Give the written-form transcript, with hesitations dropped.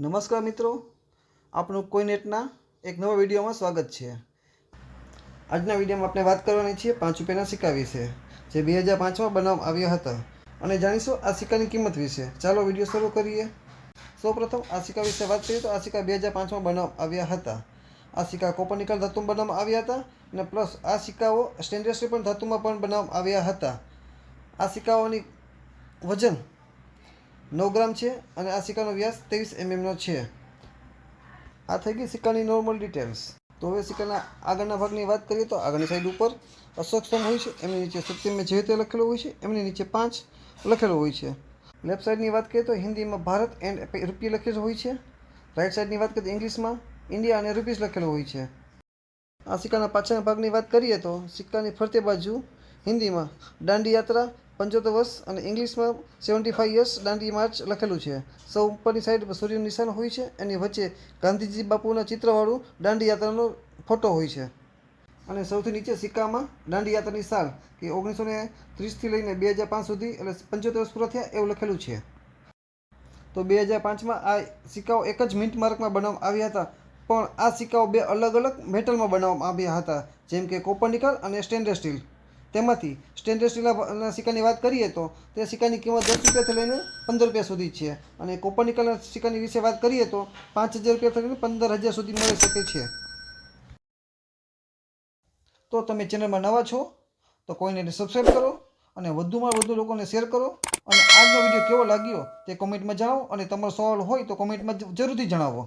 નમસ્કાર મિત્રો, આપનું કોઈનેટના એક નવા વિડીયોમાં સ્વાગત છે। આજના વિડીયોમાં આપણે વાત કરવાની છીએ 5 રૂપિયાના સિક્કા વિશે, જે 2005માં બનાવવામાં આવ્યા હતા અને જાણીશું આ સિક્કાની કિંમત વિશે। ચાલો વિડીયો શરૂ કરીએ। સૌપ્રથમ આ સિક્કા વિશે વાત કરીએ તો આ સિક્કા 2005માં બનાવવામાં આવ્યા હતા। આ સિક્કા કોપર નિકલ ધાતુમાં બનાવવામાં આવ્યા હતા અને પ્લસ આ સિક્કાઓ સ્ટેનલેસ સ્ટીલ પણ ધાતુમાં પણ બનાવવામાં આવ્યા હતા। આ સિક્કાઓની વજન 9 ગ્રામ છે અને આ સિક્કાનો વ્યાસ 23 mm નો છે। આ થઈ ગઈ સિક્કાની નોર્મલ ડિટેલ્સ। તો હવે સિક્કાના આગળના ભાગની વાત કરીએ તો આગળની સાઈડ ઉપર અશોક સ્તંભ હોય છે, એમની નીચે સત્યમ મેં જે રીતે લખેલું હોય છે એમની નીચે 5 લખેલું હોય છે। લેફ્ટ સાઈડની વાત કરીએ તો હિન્દીમાં ભારત એન્ડ રૂપિયા લખેલું હોય છે। રાઈટ સાઈડની વાત કરીએ તો ઇંગ્લિશમાં ઇન્ડિયા અને રૂપીસ લખેલું હોય છે। આ સિક્કાના પાછળના ભાગની વાત કરીએ તો સિક્કાની ફરતે બાજુ હિન્દીમાં દાંડી યાત્રા 75 વર્ષ અને ઇંગ્લિશમાં 75 યર્સ દાંડી માર્ચ લખેલું છે। સૌ ઉપરની સાઈડ સૂર્યનું નિશાન હોય છે, એની વચ્ચે ગાંધીજી બાપુના ચિત્રવાળું દાંડી યાત્રાનો ફોટો હોય છે અને સૌથી નીચે સિક્કામાં દાંડી યાત્રાની સાલ કે 1930થી લઈને 2005 સુધી એટલે 75 વર્ષ પૂરા થયા એવું લખેલું છે। તો 2005માં આ સિક્કાઓ એક જ મિન્ટ માર્કમાં બનાવવામાં આવ્યા હતા, પણ આ સિક્કાઓ બે અલગ અલગ મેટલમાં બનાવવામાં આવ્યા હતા, જેમ કે કોપર નિકલ અને સ્ટેનલેસ સ્ટીલ। તેમાંથી સ્ટેનલેસ સ્ટીલના સિક્કાની વાત કરીએ તો તે સિક્કાની કિંમત 10 રૂપિયાથી લઈને 15 રૂપિયા સુધી છે અને કોપર નિકલના સિક્કાની વિશે વાત કરીએ તો 5000 રૂપિયાથી લઈને 15000 સુધી મળી શકે છે। તો તમે ચેનલમાં નવા છો તો કોઈને સબસ્ક્રાઈબ કરો અને વધુમાં વધુ લોકોને શેર કરો અને આજનો વિડીયો કેવો લાગ્યો તે કોમેન્ટમાં જણાવો અને તમારો સવાલ હોય તો કોમેન્ટમાં જરૂરથી જણાવો।